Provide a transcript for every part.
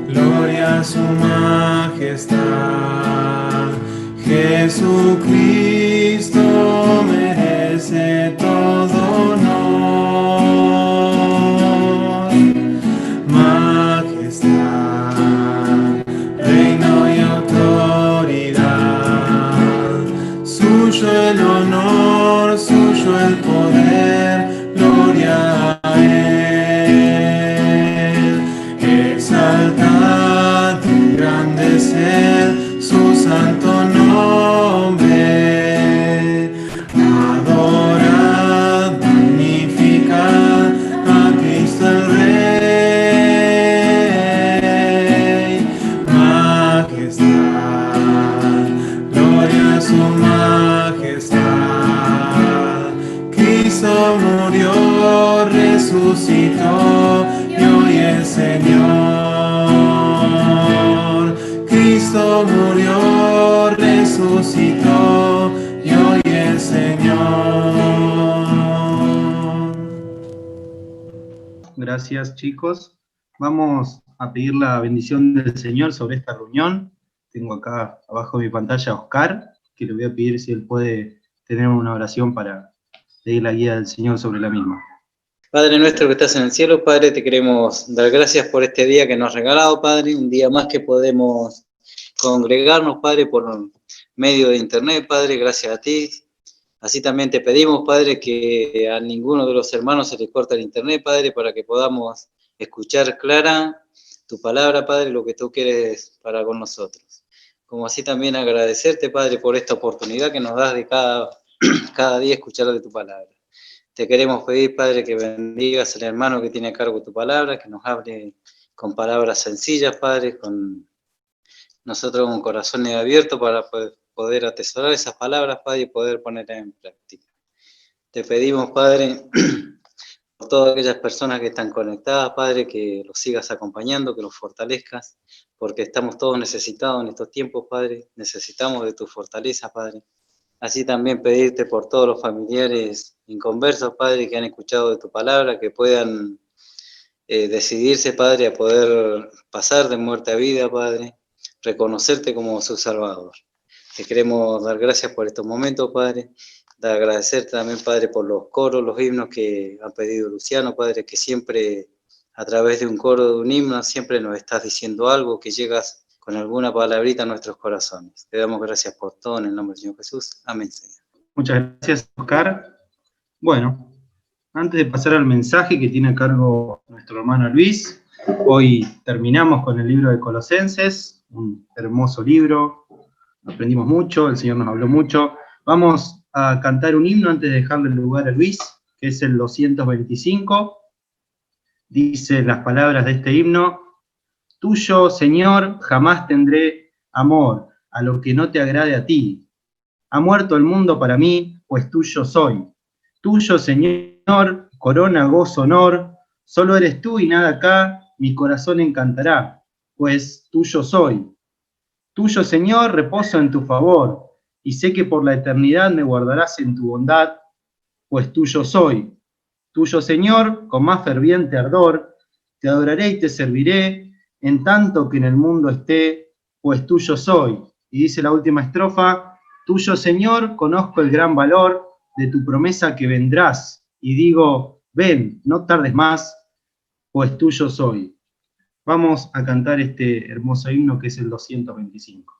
gloria a su majestad. Jesucristo merece todo honor. Majestad, reino y autoridad, suyo el honor, suyo el poder, gloria a Él. Exaltad, engrandeced su santo nombre. Adorad, magnificad a Cristo el Rey. Majestad, gloria a su majestad. Cristo murió, resucitó y hoy es Señor. Cristo murió, resucitó y hoy es Señor. Gracias, chicos. Vamos a pedir la bendición del Señor sobre esta reunión. Tengo acá abajo de mi pantalla a Oscar, que le voy a pedir si él puede tener una oración para pedir la guía del Señor sobre la misma. Padre nuestro que estás en el cielo, Padre, te queremos dar gracias por este día que nos has regalado, Padre, un día más que podemos congregarnos, Padre, por medio de internet, Padre, gracias a ti. Así también te pedimos, Padre, que a ninguno de los hermanos se les corte el internet, Padre, para que podamos escuchar clara tu palabra, Padre, lo que tú quieres para con nosotros. Como así también agradecerte, Padre, por esta oportunidad que nos das de cada día escuchar de tu palabra. Te queremos pedir, Padre, que bendigas al hermano que tiene a cargo tu palabra, que nos hable con palabras sencillas, Padre, con nosotros un corazón abierto para poder atesorar esas palabras, Padre, y poder ponerlas en práctica. Te pedimos, Padre, por todas aquellas personas que están conectadas, Padre, que los sigas acompañando, que los fortalezcas, porque estamos todos necesitados en estos tiempos, Padre, necesitamos de tu fortaleza, Padre. Así también pedirte por todos los familiares inconversos, Padre, que han escuchado de tu palabra, que puedan decidirse, Padre, a poder pasar de muerte a vida, Padre, reconocerte como su Salvador. Te queremos dar gracias por estos momentos, Padre, de agradecerte también, Padre, por los coros, los himnos que ha pedido Luciano, Padre, que siempre a través de un coro, de un himno, siempre nos estás diciendo algo, que llegas con alguna palabrita a nuestros corazones. Te damos gracias por todo en el nombre del Señor Jesús. Amén, Señor. Muchas gracias, Oscar. Bueno, antes de pasar al mensaje que tiene a cargo nuestro hermano Luis, hoy terminamos con el libro de Colosenses, un hermoso libro, aprendimos mucho, el Señor nos habló mucho. Vamos a cantar un himno antes de dejarle el lugar a Luis, que es el 225. Dice las palabras de este himno: tuyo, Señor, jamás tendré amor a lo que no te agrade a ti. Ha muerto el mundo para mí, pues tuyo soy. Tuyo, Señor, corona, gozo, honor. Solo eres tú y nada acá, mi corazón encantará, pues tuyo soy. Tuyo, Señor, reposo en tu favor, y sé que por la eternidad me guardarás en tu bondad, pues tuyo soy. Tuyo, Señor, con más ferviente ardor, te adoraré y te serviré, en tanto que en el mundo esté, pues tuyo soy. Y dice la última estrofa: tuyo, Señor, conozco el gran valor de tu promesa que vendrás, y digo, ven, no tardes más, pues tuyo soy. Vamos a cantar este hermoso himno que es el 225.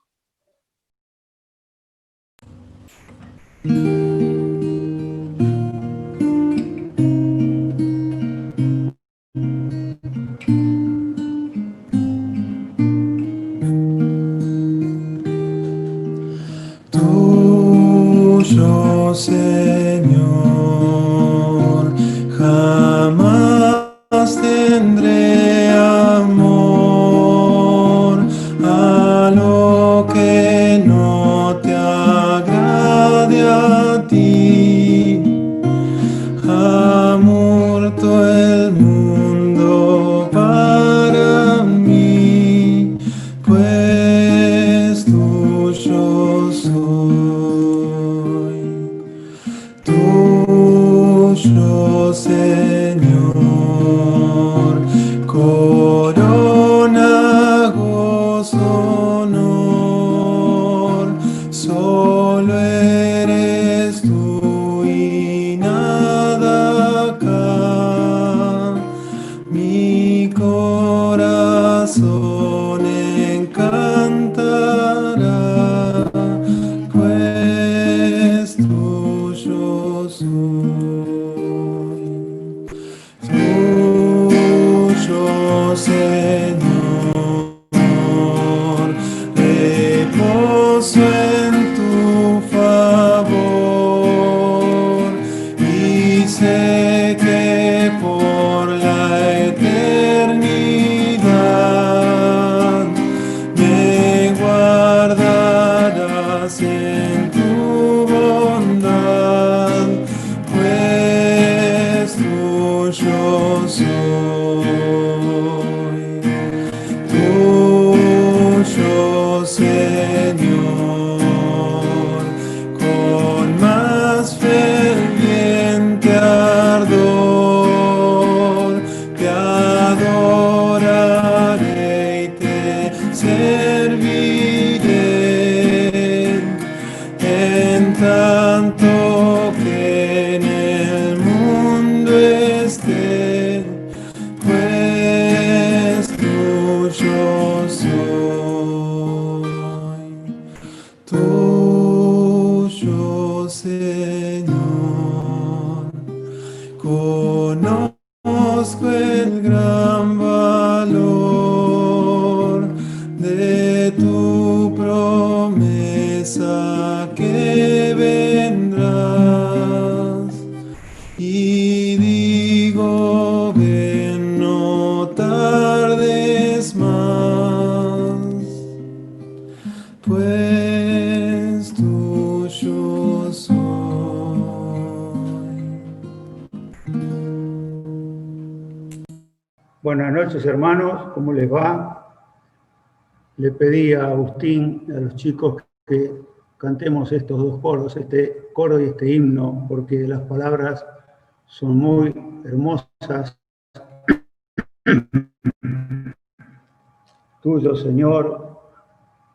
Tuyo, Señor, jamás tendré amor a lo que no te agrade a ti. Ha muerto el mundo para mí, pues tuyo soy. Tuyo, Señor, eres tú y nada acá. Mi corazón encantará, pues tuyo soy. Tuyo, Señor, reposo en tu favor, y sé que por la eternidad me guardarás en tu bondad, pues tuyo soy. Tuyo, Señor, con más ferviente ardor te adoraré y te serviré, en tanto que en el mundo esté, pues tuyo soy. Tuyo, Señor, conozco el gran valor de tu promesa que vendrás, y digo, ven, no tardes más, pues tuyo soy. Buenas noches, hermanos, ¿cómo les va? Le pedí a Agustín, a los chicos, que cantemos estos dos coros, este coro y este himno, porque las palabras son muy hermosas. Tuyo, Señor,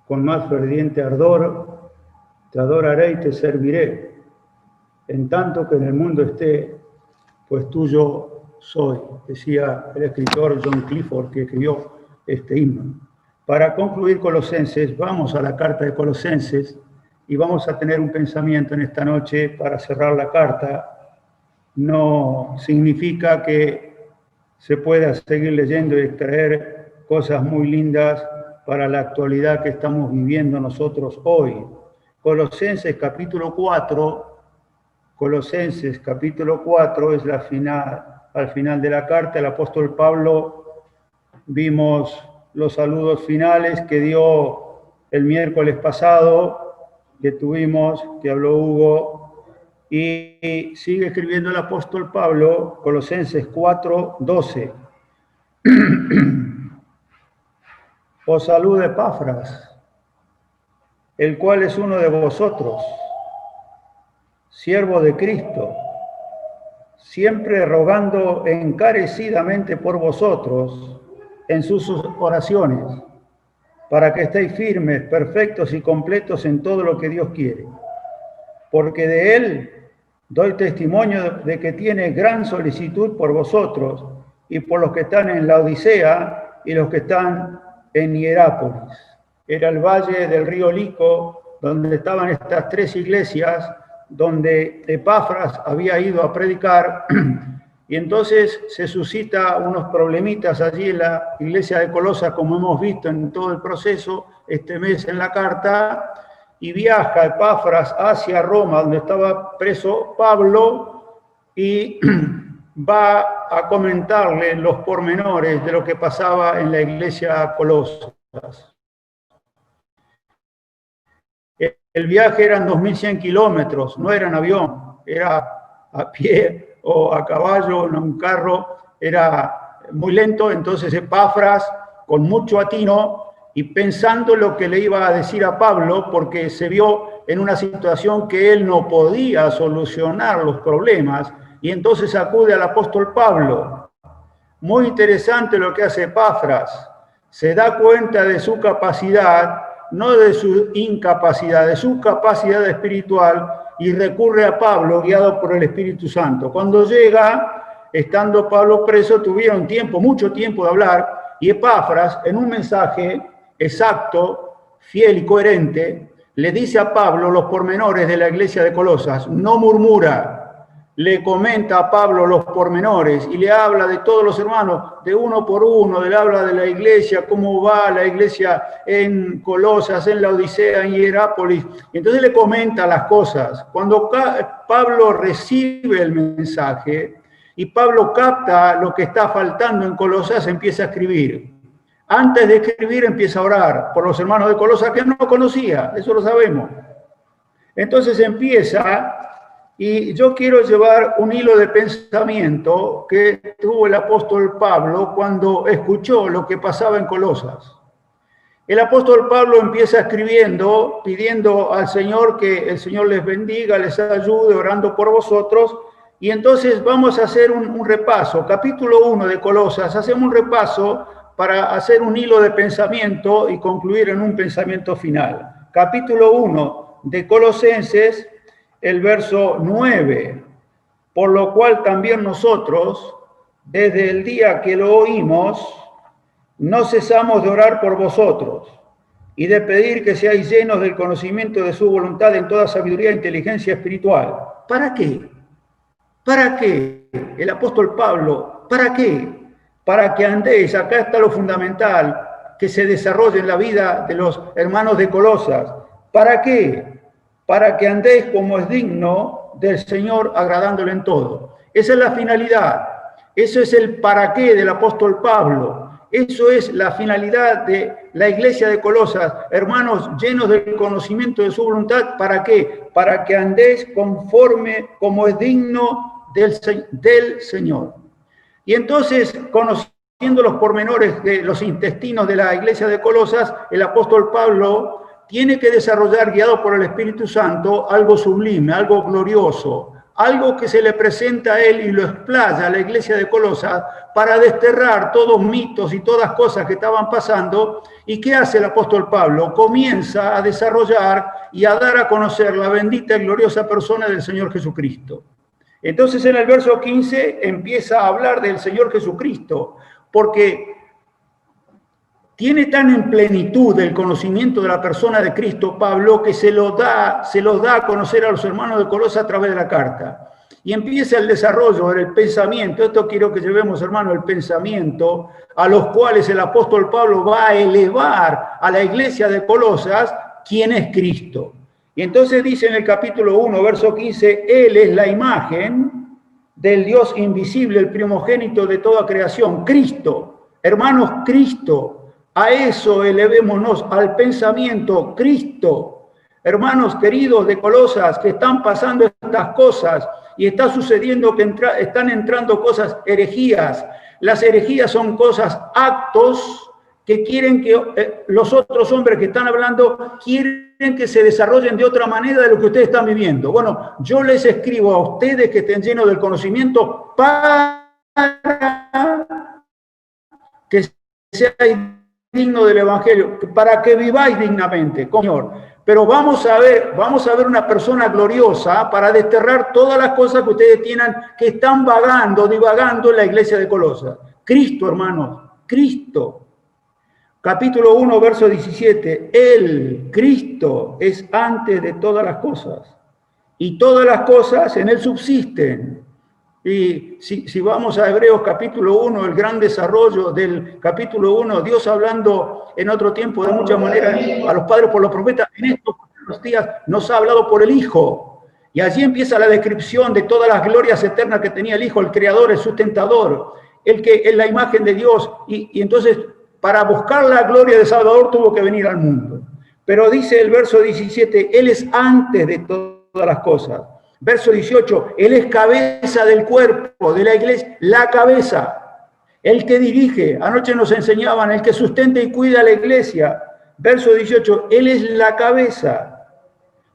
con más ferviente ardor, te adoraré y te serviré, en tanto que en el mundo esté, pues tuyo soy, decía el escritor John Clifford, que escribió este himno. Para concluir Colosenses, vamos a la carta de Colosenses y vamos a tener un pensamiento en esta noche para cerrar la carta. No significa que se pueda seguir leyendo y extraer cosas muy lindas para la actualidad que estamos viviendo nosotros hoy. Colosenses capítulo 4 es al final de la carta. El apóstol Pablo, vimos los saludos finales que dio el miércoles pasado, que habló Hugo, y sigue escribiendo el apóstol Pablo, Colosenses 4:12. Os saluda Epafras, el cual es uno de vosotros, siervo de Cristo, siempre rogando encarecidamente por vosotros en sus oraciones, para que estéis firmes, perfectos y completos en todo lo que Dios quiere. Porque de él doy testimonio de que tiene gran solicitud por vosotros y por los que están en la Odisea y los que están en Hierápolis. Era el valle del río Lico, donde estaban estas tres iglesias, donde Epafras había ido a predicar, y entonces se suscita unos problemitas allí en la iglesia de Colosas, como hemos visto en todo el proceso este mes en la carta, y viaja Epafras hacia Roma, donde estaba preso Pablo, y va a comentarle los pormenores de lo que pasaba en la iglesia de Colosas. El viaje eran 2.100 kilómetros, no era en avión, era a pie o a caballo, en un carro, era muy lento. Entonces Epafras, con mucho atino y pensando lo que le iba a decir a Pablo, porque se vio en una situación que él no podía solucionar los problemas, y entonces acude al apóstol Pablo. Muy interesante lo que hace Epafras, se da cuenta de su capacidad no de su incapacidad, de su capacidad espiritual, y recurre a Pablo, guiado por el Espíritu Santo. Cuando llega, estando Pablo preso, tuvieron tiempo, mucho tiempo de hablar, y Epafras, en un mensaje exacto, fiel y coherente, le dice a Pablo los pormenores de la iglesia de Colosas, no murmura, le comenta a Pablo los pormenores y le habla de todos los hermanos, de uno por uno, le habla de la iglesia, cómo va la iglesia en Colosas, en la Odisea, en Hierápolis. Entonces le comenta las cosas. Cuando Pablo recibe el mensaje y Pablo capta lo que está faltando en Colosas, empieza a escribir. Antes de escribir empieza a orar por los hermanos de Colosas que no conocía, eso lo sabemos. Entonces empieza... Y yo quiero llevar un hilo de pensamiento que tuvo el apóstol Pablo cuando escuchó lo que pasaba en Colosas. El apóstol Pablo empieza escribiendo, pidiendo al Señor que el Señor les bendiga, les ayude, orando por vosotros. Y entonces vamos a hacer un repaso. Capítulo 1 de Colosas, hacemos un repaso para hacer un hilo de pensamiento y concluir en un pensamiento final. Capítulo 1 de Colosenses, el verso 9, por lo cual también nosotros, desde el día que lo oímos, no cesamos de orar por vosotros y de pedir que seáis llenos del conocimiento de su voluntad en toda sabiduría e inteligencia espiritual. ¿Para qué? ¿Para qué? El apóstol Pablo, ¿para qué? Para que andéis, acá está lo fundamental, que se desarrolle en la vida de los hermanos de Colosas. ¿Para qué? Para que andéis como es digno del Señor, agradándole en todo. Esa es la finalidad. Eso es el para qué del apóstol Pablo. Eso es la finalidad de la iglesia de Colosas. Hermanos, llenos del conocimiento de su voluntad, ¿para qué? Para que andéis conforme como es digno del Señor. Y entonces, conociendo los pormenores de los intestinos de la iglesia de Colosas, el apóstol Pablo tiene que desarrollar, guiado por el Espíritu Santo, algo sublime, algo glorioso, algo que se le presenta a él y lo explaya a la iglesia de Colosas para desterrar todos mitos y todas cosas que estaban pasando. ¿Y qué hace el apóstol Pablo? Comienza a desarrollar y a dar a conocer la bendita y gloriosa persona del Señor Jesucristo. Entonces en el verso 15 empieza a hablar del Señor Jesucristo, porque tiene tan en plenitud el conocimiento de la persona de Cristo, Pablo, que se los da a conocer a los hermanos de Colosas a través de la carta. Y empieza el desarrollo del pensamiento. Esto quiero que llevemos, hermano, el pensamiento a los cuales el apóstol Pablo va a elevar a la iglesia de Colosas, ¿quién es Cristo? Y entonces dice en el capítulo 1, verso 15, Él es la imagen del Dios invisible, el primogénito de toda creación, Cristo. Hermanos, Cristo. A eso elevémonos, al pensamiento, Cristo. Hermanos queridos de Colosas, que están pasando estas cosas y está sucediendo que están entrando cosas, herejías. Las herejías son cosas, actos que quieren que los otros hombres que están hablando quieren que se desarrollen de otra manera de lo que ustedes están viviendo. Bueno, yo les escribo a ustedes que estén llenos del conocimiento para que seáis digno del Evangelio, para que viváis dignamente, Señor. Pero vamos a ver una persona gloriosa para desterrar todas las cosas que ustedes tienen, que están divagando en la iglesia de Colosas. Cristo, hermanos, Cristo. Capítulo 1, verso 17. Él, Cristo, es antes de todas las cosas. Y todas las cosas en Él subsisten. Y si vamos a Hebreos capítulo 1, el gran desarrollo del capítulo 1, Dios hablando en otro tiempo de muchas maneras a los padres por los profetas, en estos días nos ha hablado por el Hijo. Y allí empieza la descripción de todas las glorias eternas que tenía el Hijo, el Creador, el sustentador, el que es la imagen de Dios. Y entonces, para buscar la gloria de Salvador, tuvo que venir al mundo. Pero dice el verso 17, Él es antes de todas las cosas. Verso 18, Él es cabeza del cuerpo, de la iglesia, la cabeza, el que dirige, anoche nos enseñaban, el que sustenta y cuida a la iglesia. Verso 18, Él es la cabeza.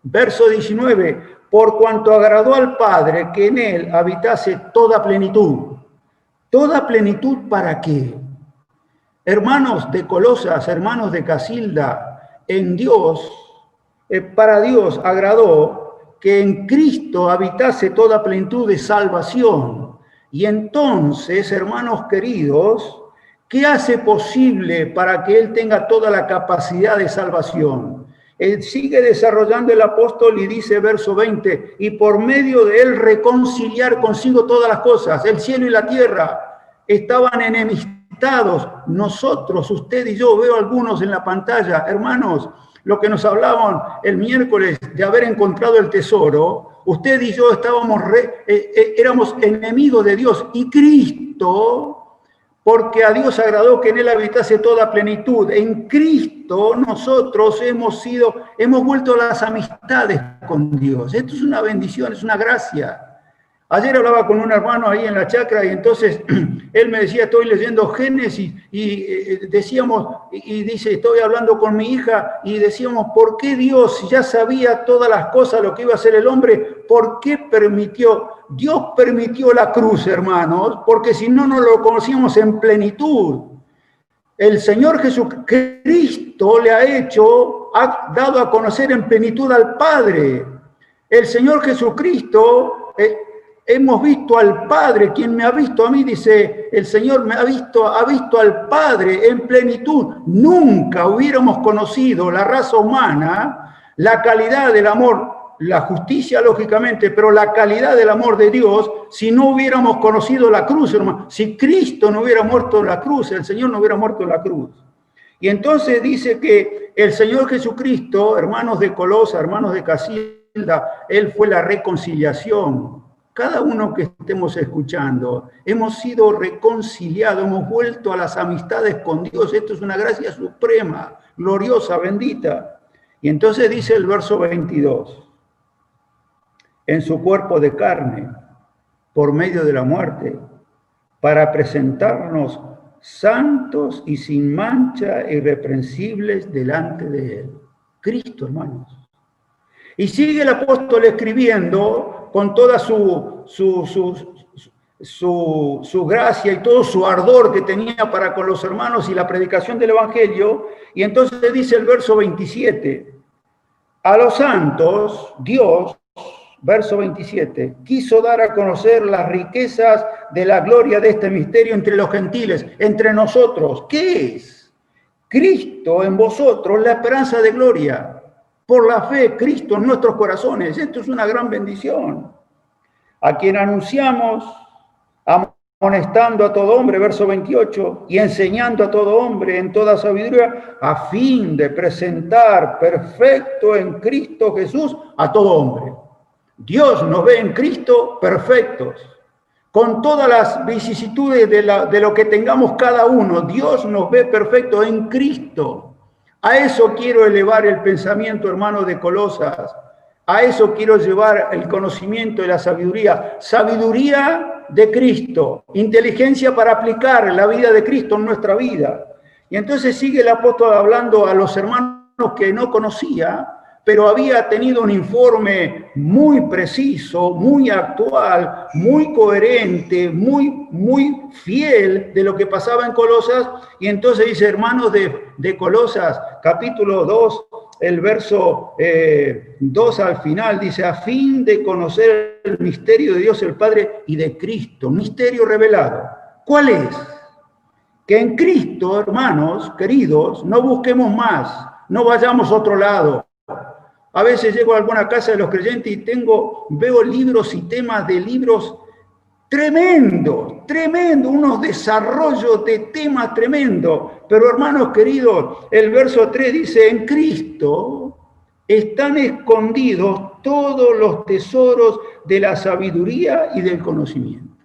Verso 19, por cuanto agradó al Padre que en Él habitase toda plenitud. ¿Toda plenitud para qué? Hermanos de Colosas, hermanos de Casilda, en Dios, para Dios agradó que en Cristo habitase toda plenitud de salvación. Y entonces, hermanos queridos, ¿qué hace posible para que Él tenga toda la capacidad de salvación? Él sigue desarrollando el apóstol y dice, verso 20, y por medio de Él reconciliar consigo todas las cosas, el cielo y la tierra, estaban enemistados. Nosotros, usted y yo, veo algunos en la pantalla, hermanos, lo que nos hablaban el miércoles de haber encontrado el tesoro, usted y yo éramos enemigos de Dios, y Cristo, porque a Dios agradó que en Él habitase toda plenitud. En Cristo nosotros hemos vuelto a las amistades con Dios. Esto es una bendición, es una gracia. Ayer hablaba con un hermano ahí en la chacra y entonces él me decía, estoy leyendo Génesis y decíamos, y dice, estoy hablando con mi hija y decíamos, ¿por qué Dios, si ya sabía todas las cosas, lo que iba a hacer el hombre, por qué permitió? Dios permitió la cruz, hermanos, porque si no, no lo conocíamos en plenitud. El Señor Jesucristo le ha dado a conocer en plenitud al Padre. El Señor Jesucristo... hemos visto al Padre, quien me ha visto a mí, dice, el Señor ha visto al Padre en plenitud. Nunca hubiéramos conocido la raza humana, la calidad del amor, la justicia lógicamente, pero la calidad del amor de Dios, si no hubiéramos conocido la cruz, hermano. Si Cristo no hubiera muerto en la cruz, el Señor no hubiera muerto en la cruz. Y entonces dice que el Señor Jesucristo, hermanos de Colosa, hermanos de Casilda, Él fue la reconciliación. Cada uno que estemos escuchando, hemos sido reconciliados, hemos vuelto a las amistades con Dios. Esto es una gracia suprema, gloriosa, bendita. Y entonces dice el verso 22, en su cuerpo de carne, por medio de la muerte, para presentarnos santos y sin mancha, irreprensibles delante de Él. Cristo, hermanos. Y sigue el apóstol escribiendo con toda su gracia y todo su ardor que tenía para con los hermanos y la predicación del Evangelio. Y entonces dice el verso 27, a los santos, Dios, verso 27, quiso dar a conocer las riquezas de la gloria de este misterio entre los gentiles, entre nosotros. ¿Qué es? Cristo en vosotros, la esperanza de gloria. Por la fe, Cristo en nuestros corazones. Esto es una gran bendición. A quien anunciamos, amonestando a todo hombre, verso 28, y enseñando a todo hombre en toda sabiduría, a fin de presentar perfecto en Cristo Jesús a todo hombre. Dios nos ve en Cristo perfectos, con todas las vicisitudes de lo que tengamos cada uno. Dios nos ve perfectos en Cristo. A eso quiero elevar el pensamiento, hermano de Colosas. A eso quiero llevar el conocimiento y la sabiduría. Sabiduría de Cristo, inteligencia para aplicar la vida de Cristo en nuestra vida. Y entonces sigue el apóstol hablando a los hermanos que no conocía, pero había tenido un informe muy preciso, muy actual, muy coherente, muy fiel de lo que pasaba en Colosas. Y entonces dice, hermanos de Colosas, capítulo 2, el verso 2 al final, dice, a fin de conocer el misterio de Dios el Padre y de Cristo, misterio revelado. ¿Cuál es? Que en Cristo, hermanos queridos, no busquemos más, no vayamos a otro lado. A veces llego a alguna casa de los creyentes y veo libros y temas de libros tremendos, unos desarrollos de temas tremendos. Pero hermanos queridos, el verso 3 dice, en Cristo están escondidos todos los tesoros de la sabiduría y del conocimiento.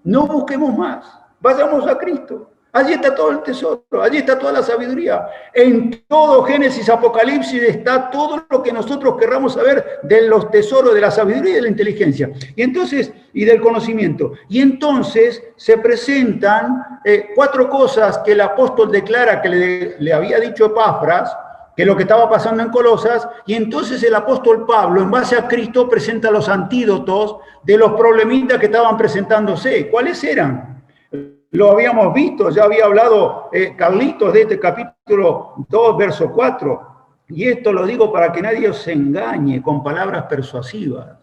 No busquemos más, vayamos a Cristo. Allí está todo el tesoro, allí está toda la sabiduría. En todo Génesis, Apocalipsis está todo lo que nosotros querramos saber de los tesoros de la sabiduría y de la inteligencia. Y del conocimiento. Y entonces se presentan 4 cosas que el apóstol declara que le había dicho Epafras, que es lo que estaba pasando en Colosas, y entonces el apóstol Pablo, en base a Cristo, presenta los antídotos de los problemitas que estaban presentándose. ¿Cuáles eran? Lo habíamos visto, ya había hablado Carlitos de este capítulo 2, verso 4. Y esto lo digo para que nadie os engañe con palabras persuasivas.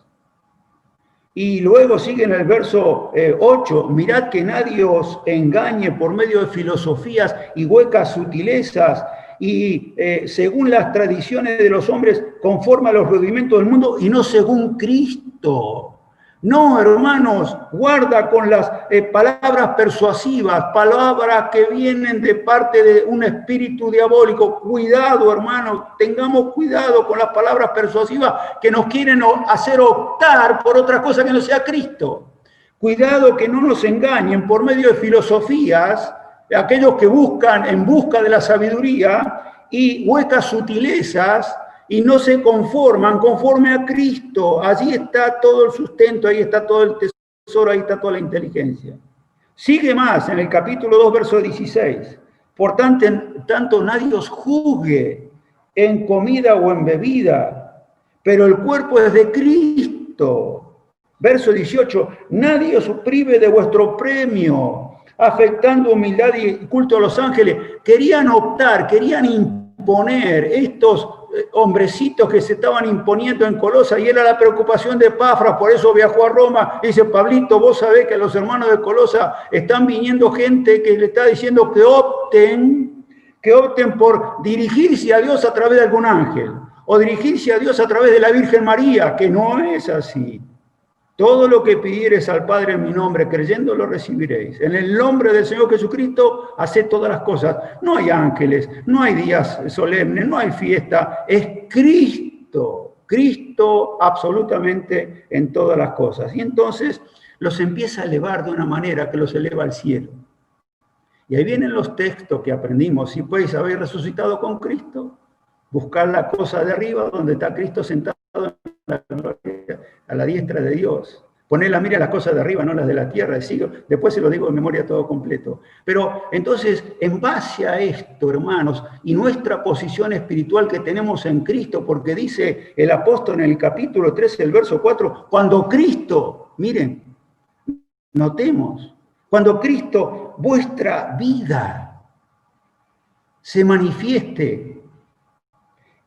Y luego sigue en el verso 8, mirad que nadie os engañe por medio de filosofías y huecas sutilezas y según las tradiciones de los hombres, conforme a los rudimentos del mundo y no según Cristo. No, hermanos, guarda con las palabras persuasivas, palabras que vienen de parte de un espíritu diabólico. Cuidado, hermanos, tengamos cuidado con las palabras persuasivas que nos quieren hacer optar por otra cosa que no sea Cristo. Cuidado que no nos engañen por medio de filosofías, aquellos que buscan en busca de la sabiduría y huecas sutilezas, y no se conforman conforme a Cristo. Allí está todo el sustento, ahí está todo el tesoro, ahí está toda la inteligencia. Sigue más en el capítulo 2, verso 16. Por tanto, nadie os juzgue en comida o en bebida, pero el cuerpo es de Cristo. Verso 18, nadie os prive de vuestro premio, afectando humildad y culto a los ángeles. Querían optar, querían imponer estos hombrecitos que se estaban imponiendo en Colosa, y era la preocupación de Epafras, por eso viajó a Roma, y dice, Pablito, vos sabés que los hermanos de Colosa están viniendo gente que le está diciendo que opten por dirigirse a Dios a través de algún ángel, o dirigirse a Dios a través de la Virgen María, que no es así. Todo lo que pidiereis al Padre en mi nombre, creyendo lo recibiréis. En el nombre del Señor Jesucristo, haced todas las cosas. No hay ángeles, no hay días solemnes, no hay fiesta. Es Cristo, Cristo absolutamente en todas las cosas. Y entonces los empieza a elevar de una manera que los eleva al cielo. Y ahí vienen los textos que aprendimos. Si podéis haber resucitado con Cristo, buscar la cosa de arriba donde está Cristo sentado en la gloria, a la diestra de Dios. Poner la mira a las cosas de arriba, no las de la tierra. Después se lo digo de memoria todo completo. Pero entonces, en base a esto, hermanos, y nuestra posición espiritual que tenemos en Cristo, porque dice el apóstol en el capítulo 13, el verso 4, cuando Cristo, miren, notemos, cuando Cristo, vuestra vida, se manifieste,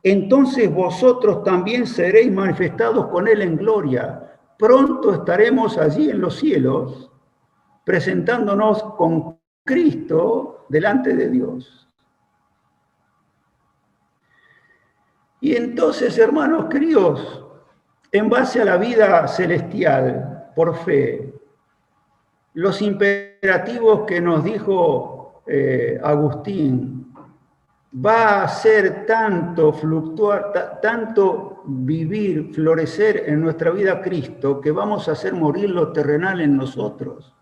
entonces vosotros también seréis manifestados con Él en gloria. Pronto estaremos allí en los cielos, presentándonos con Cristo delante de Dios. Y entonces, hermanos queridos, en base a la vida celestial, por fe, los imperativos que nos dijo Agustín, va a ser tanto fluctuar, tanto vivir, florecer en nuestra vida Cristo, que vamos a hacer morir lo terrenal en nosotros.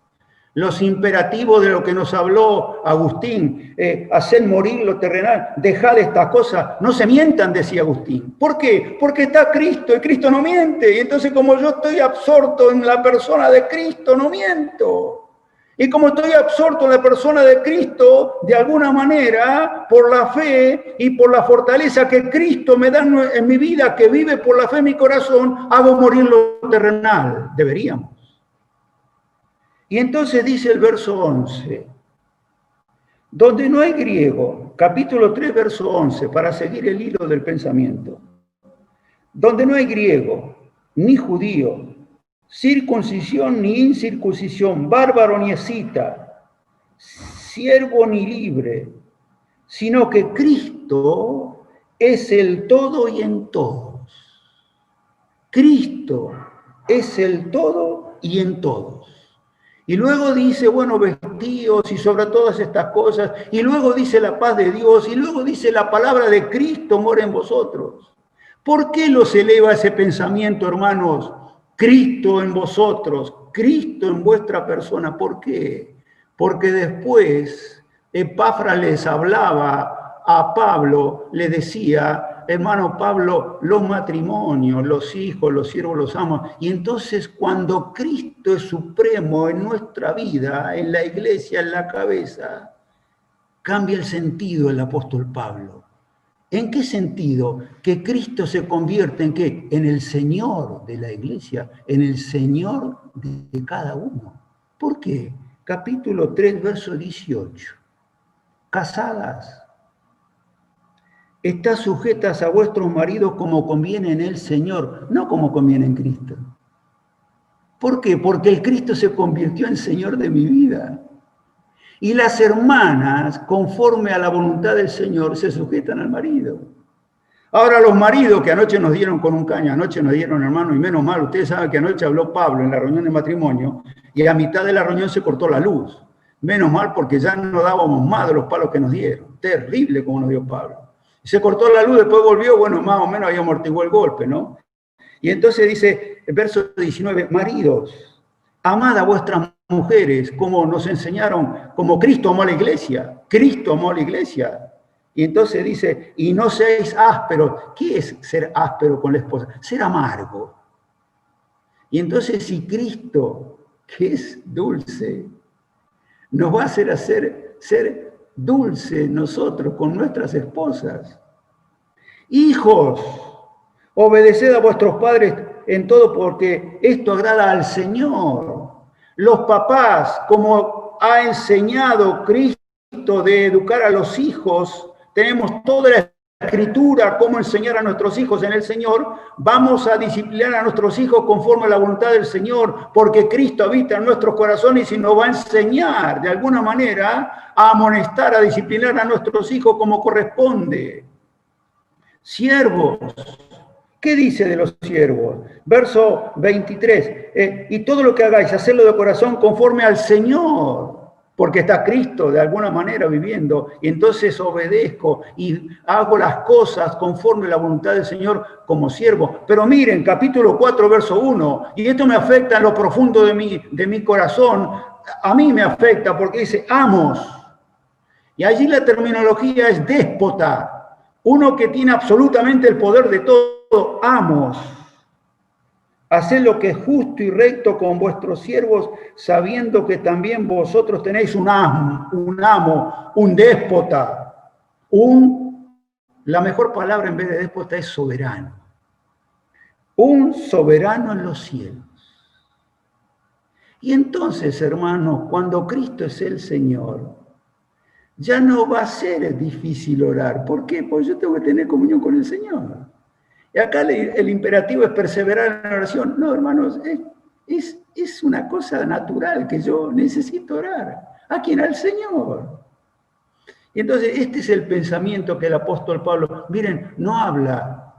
Los imperativos de lo que nos habló Agustín, hacer morir lo terrenal, dejar estas cosas, no se mientan, decía Agustín. ¿Por qué? Porque está Cristo y Cristo no miente. Y entonces como yo estoy absorto en la persona de Cristo, no miento. Y como estoy absorto en la persona de Cristo, de alguna manera, por la fe y por la fortaleza que Cristo me da en mi vida, que vive por la fe en mi corazón, hago morir lo terrenal. Deberíamos. Y entonces dice el verso 11, donde no hay griego, capítulo 3, verso 11, para seguir el hilo del pensamiento, donde no hay griego, ni judío, circuncisión ni incircuncisión, bárbaro ni escita, siervo ni libre, sino que Cristo es el todo y en todos. Cristo es el todo y en todos. Y luego dice, bueno, vestidos y sobre todas estas cosas, y luego dice la paz de Dios, y luego dice la palabra de Cristo mora en vosotros. ¿Por qué los eleva ese pensamiento, hermanos? Cristo en vosotros, Cristo en vuestra persona. ¿Por qué? Porque después Epafras les hablaba a Pablo, le decía, hermano Pablo, los matrimonios, los hijos, los siervos, los amos. Y entonces cuando Cristo es supremo en nuestra vida, en la iglesia, en la cabeza, cambia el sentido el apóstol Pablo. ¿En qué sentido? Que Cristo se convierte en ¿qué? En el Señor de la iglesia, en el Señor de cada uno. ¿Por qué? Capítulo 3, verso 18. Casadas, Estad sujetas a vuestros maridos como conviene en el Señor, no como conviene en Cristo. ¿Por qué? Porque el Cristo se convirtió en Señor de mi vida. Y las hermanas, conforme a la voluntad del Señor, se sujetan al marido. Ahora los maridos que anoche nos dieron con un caño, anoche nos dieron, hermano, y menos mal, ustedes saben que anoche habló Pablo en la reunión de matrimonio y a mitad de la reunión se cortó la luz. Menos mal porque ya no dábamos más de los palos que nos dieron. Terrible como nos dio Pablo. Se cortó la luz, después volvió, bueno, más o menos ahí amortiguó el golpe, ¿no? Y entonces dice, el verso 19, maridos, amad a vuestras mujeres como nos enseñaron, como Cristo amó a la iglesia. Cristo amó a la iglesia. Y entonces dice, y no seáis ásperos. ¿Qué es ser áspero con la esposa? Ser amargo. Y entonces si Cristo, que es dulce, nos va a hacer ser dulce nosotros con nuestras esposas. Hijos, obedeced a vuestros padres en todo porque esto agrada al Señor. Los papás, como ha enseñado Cristo de educar a los hijos, tenemos toda la Escritura, cómo enseñar a nuestros hijos en el Señor. Vamos a disciplinar a nuestros hijos conforme a la voluntad del Señor, porque Cristo habita en nuestros corazones y nos va a enseñar de alguna manera a amonestar, a disciplinar a nuestros hijos como corresponde. Siervos, ¿qué dice de los siervos? Verso 23, y todo lo que hagáis, hacedlo de corazón conforme al Señor, porque está Cristo de alguna manera viviendo, y entonces obedezco y hago las cosas conforme a la voluntad del Señor como siervo. Pero miren, capítulo 4, verso 1, y esto me afecta en lo profundo de mi corazón, a mí me afecta porque dice, amos, y allí la terminología es déspota, uno que tiene absolutamente el poder de todo, amos. Haced lo que es justo y recto con vuestros siervos, sabiendo que también vosotros tenéis un amo, un déspota, la mejor palabra en vez de déspota es soberano. Un soberano en los cielos. Y entonces, hermanos, cuando Cristo es el Señor, ya no va a ser difícil orar. ¿Por qué? Porque yo tengo que tener comunión con el Señor. Y acá el imperativo es perseverar en la oración. No, hermanos, es una cosa natural que yo necesito orar. ¿A quién? Al Señor. Y entonces este es el pensamiento que el apóstol Pablo, miren, no habla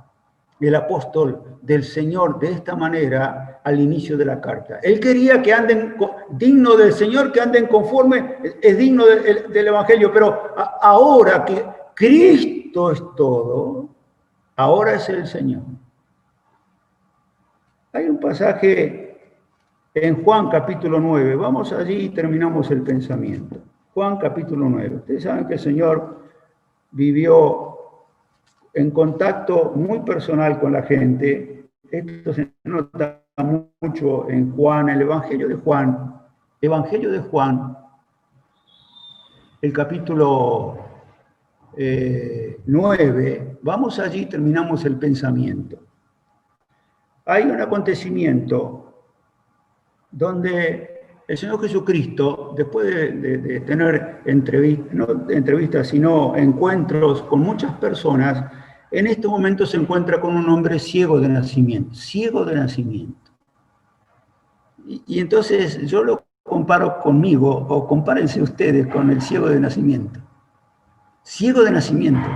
el apóstol del Señor de esta manera al inicio de la carta. Él quería que anden digno del Señor, que anden conforme, es digno del Evangelio, pero ahora que Cristo es todo, ahora es el Señor. Hay un pasaje en Juan capítulo 9, vamos allí y terminamos el pensamiento. Juan capítulo 9, ustedes saben que el Señor vivió en contacto muy personal con la gente. Esto se nota mucho en Juan, el Evangelio de Juan, el capítulo 9, vamos allí y terminamos el pensamiento. Hay un acontecimiento donde el Señor Jesucristo, después de tener entrevistas, sino encuentros con muchas personas, en este momento se encuentra con un hombre ciego de nacimiento. Y entonces yo lo comparo conmigo, o compárense ustedes con el ciego de nacimiento. Ciego de nacimiento.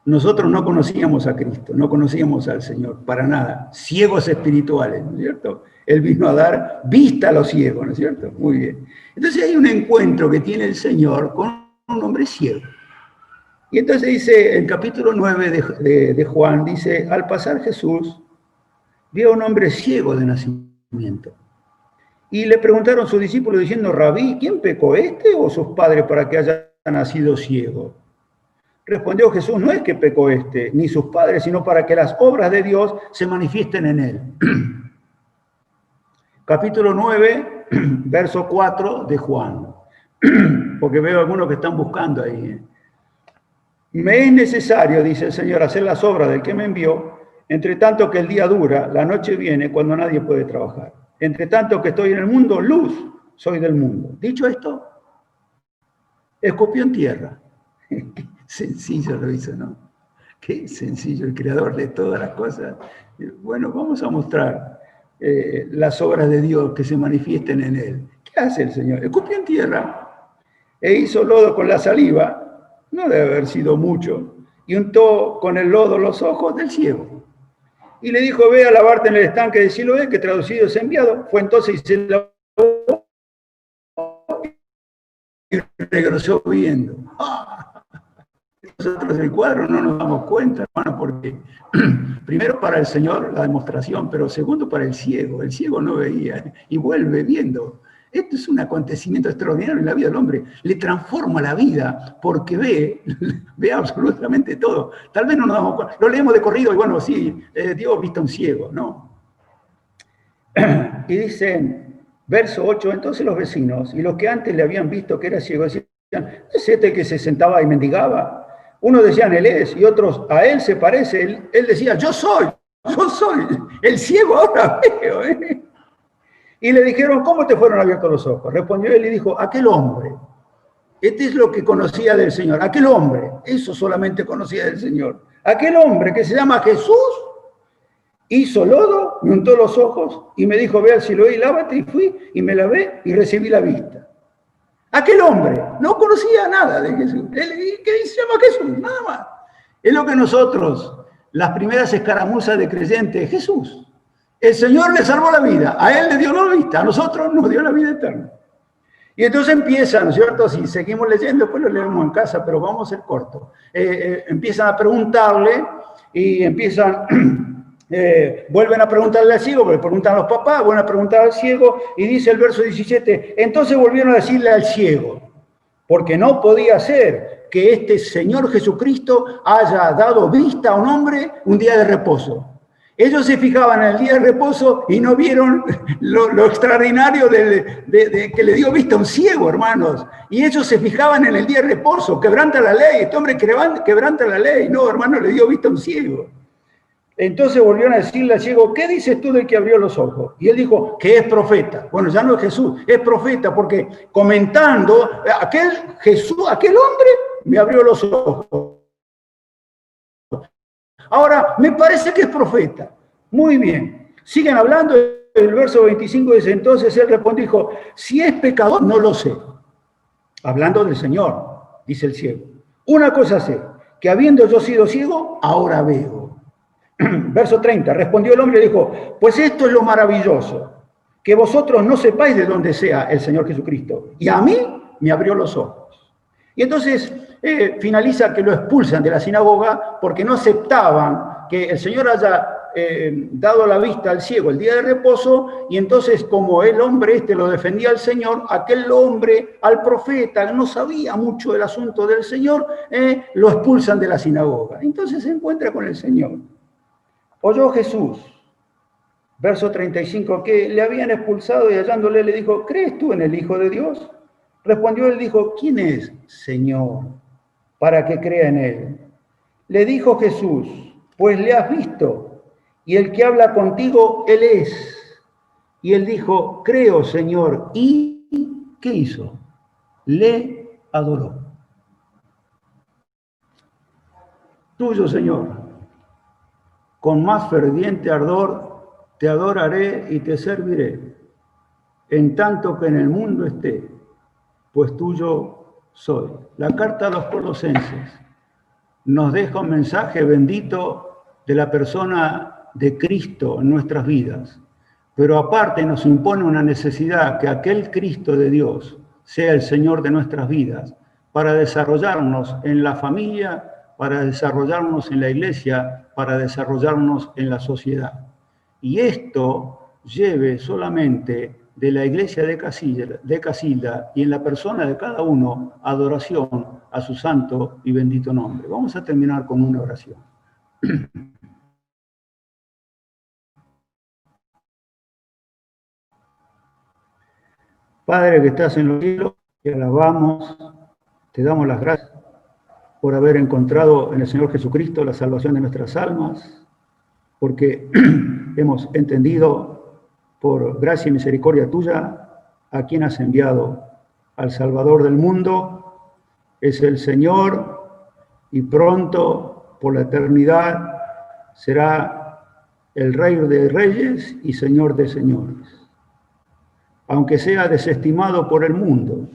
Nosotros no conocíamos a Cristo, no conocíamos al Señor, para nada. Ciegos espirituales, ¿no es cierto? Él vino a dar vista a los ciegos, ¿no es cierto? Muy bien. Entonces hay un encuentro que tiene el Señor con un hombre ciego. Y entonces dice, el capítulo 9 de Juan, dice, al pasar Jesús, vio a un hombre ciego de nacimiento. Y le preguntaron sus discípulos diciendo, Rabí, ¿quién pecó, este o sus padres para que haya nacido ciego? Respondió Jesús, no es que pecó este, ni sus padres, sino para que las obras de Dios se manifiesten en él. Capítulo 9, verso 4 de Juan. Porque veo algunos que están buscando ahí. Me es necesario, dice el Señor, hacer las obras del que me envió, entre tanto que el día dura, la noche viene cuando nadie puede trabajar. Entre tanto que estoy en el mundo, luz soy del mundo. Dicho esto, escupió en tierra. Sencillo lo hizo, ¿no? Qué sencillo, el creador de todas las cosas. Bueno, vamos a mostrar las obras de Dios que se manifiesten en él. ¿Qué hace el Señor? Escupió en tierra e hizo lodo con la saliva, no debe haber sido mucho, y untó con el lodo los ojos del ciego. Y le dijo, ve a lavarte en el estanque de Siloé, que traducido es enviado. Fue entonces y se lavó y regresó viendo. Nosotros el cuadro no nos damos cuenta, hermano, porque primero para el Señor la demostración, pero segundo para el ciego no veía y vuelve viendo. Esto es un acontecimiento extraordinario en la vida del hombre, le transforma la vida porque ve absolutamente todo. Tal vez no nos damos cuenta, lo leemos de corrido y bueno, sí, Dios viste a un ciego, ¿no? Y dicen, verso 8, entonces los vecinos y los que antes le habían visto que era ciego decían, ¿es este que se sentaba y mendigaba? Unos decían, él es, y otros, a él se parece. Él decía, yo soy, el ciego ahora veo. Y le dijeron, ¿cómo te fueron abiertos los ojos? Respondió él y dijo, aquel hombre. Este es lo que conocía del Señor, aquel hombre, eso solamente conocía del Señor. Aquel hombre que se llama Jesús, hizo lodo, me untó los ojos y me dijo, ve al Siloé y lávate, y fui y me lavé y recibí la vista. Aquel hombre no conocía nada de Jesús. Él, ¿qué se llama Jesús? Nada más. Es lo que nosotros, las primeras escaramuzas de creyentes, Jesús. El Señor le salvó la vida, a él le dio la vista, a nosotros nos dio la vida eterna. Y entonces empiezan, ¿no es cierto? Si seguimos leyendo, después lo leemos en casa, pero vamos a ser cortos. Empiezan a preguntarle y empiezan... vuelven a preguntarle al ciego, le preguntan a los papás, vuelven a preguntar al ciego, y dice el verso 17, entonces volvieron a decirle al ciego, porque no podía ser que este Señor Jesucristo haya dado vista a un hombre un día de reposo. Ellos se fijaban en el día de reposo y no vieron lo extraordinario de que le dio vista a un ciego, hermanos. Y ellos se fijaban en el día de reposo, quebranta la ley, este hombre quebranta la ley. No, hermano, le dio vista a un ciego. Entonces volvieron a decirle al ciego, ¿qué dices tú del que abrió los ojos? Y él dijo, que es profeta. Bueno, ya no es Jesús, es profeta, porque comentando, aquel hombre me abrió los ojos. Ahora, me parece que es profeta. Muy bien. Siguen hablando, el verso 25 dice, entonces él respondió, dijo, si es pecador, no lo sé. Hablando del Señor, dice el ciego. Una cosa sé, que habiendo yo sido ciego, ahora veo. Verso 30, respondió el hombre y dijo, pues esto es lo maravilloso, que vosotros no sepáis de dónde sea el Señor Jesucristo, y a mí me abrió los ojos. Y entonces finaliza que lo expulsan de la sinagoga porque no aceptaban que el Señor haya dado la vista al ciego el día de reposo, y entonces como el hombre lo defendía al Señor, aquel hombre, al profeta, no sabía mucho del asunto del Señor, lo expulsan de la sinagoga. Entonces se encuentra con el Señor. Oyó Jesús, verso 35, que le habían expulsado y hallándole le dijo, ¿crees tú en el Hijo de Dios? Respondió él, dijo, ¿quién es, Señor, para que crea en él? Le dijo Jesús, pues le has visto, y el que habla contigo, él es. Y él dijo, creo, Señor. ¿Y qué hizo? Le adoró. Tuyo, Señor. Con más ferviente ardor te adoraré y te serviré, en tanto que en el mundo esté, pues tuyo soy. La carta a los Colosenses nos deja un mensaje bendito de la persona de Cristo en nuestras vidas, pero aparte nos impone una necesidad que aquel Cristo de Dios sea el Señor de nuestras vidas, para desarrollarnos en la familia, para desarrollarnos en la iglesia, para desarrollarnos en la sociedad. Y esto lleve solamente de la iglesia de Casilda y en la persona de cada uno, adoración a su santo y bendito nombre. Vamos a terminar con una oración. Padre que estás en los cielos, te alabamos, te damos las gracias por haber encontrado en el Señor Jesucristo la salvación de nuestras almas, porque hemos entendido por gracia y misericordia tuya a quien has enviado, al Salvador del mundo, es el Señor, y pronto por la eternidad, será el Rey de Reyes y Señor de Señores. Aunque sea desestimado por el mundo,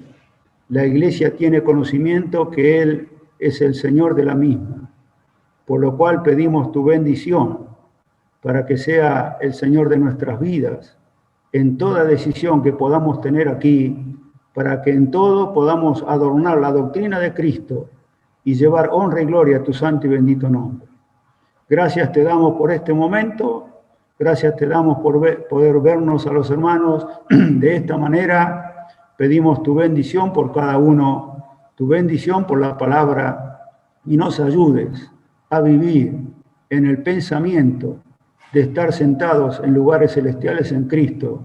la Iglesia tiene conocimiento que Él es el Señor de la misma, por lo cual pedimos tu bendición para que sea el Señor de nuestras vidas en toda decisión que podamos tener aquí, para que en todo podamos adornar la doctrina de Cristo y llevar honra y gloria a tu santo y bendito nombre. Gracias te damos por este momento, gracias te damos por poder vernos a los hermanos de esta manera. Pedimos tu bendición por cada uno, tu bendición por la palabra, y nos ayudes a vivir en el pensamiento de estar sentados en lugares celestiales en Cristo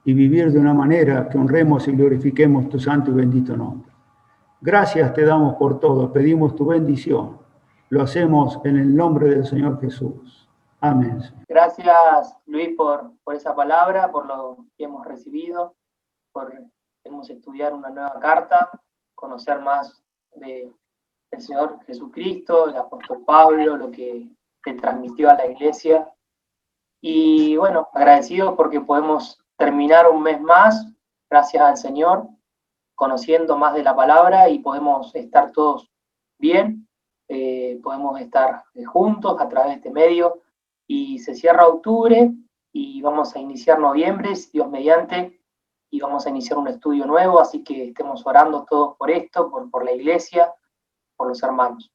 y vivir de una manera que honremos y glorifiquemos tu santo y bendito nombre. Gracias te damos por todo, pedimos tu bendición. Lo hacemos en el nombre del Señor Jesús. Amén. Gracias, Luis, por esa palabra, por lo que hemos recibido, queremos estudiar una nueva carta, conocer más del Señor Jesucristo, el apóstol Pablo, lo que transmitió a la iglesia. Y bueno, agradecidos porque podemos terminar un mes más, gracias al Señor, conociendo más de la palabra, y podemos estar todos bien, podemos estar juntos a través de este medio, y se cierra octubre y vamos a iniciar noviembre, si Dios mediante, y vamos a iniciar un estudio nuevo, así que estemos orando todos por esto, por la iglesia, por los hermanos.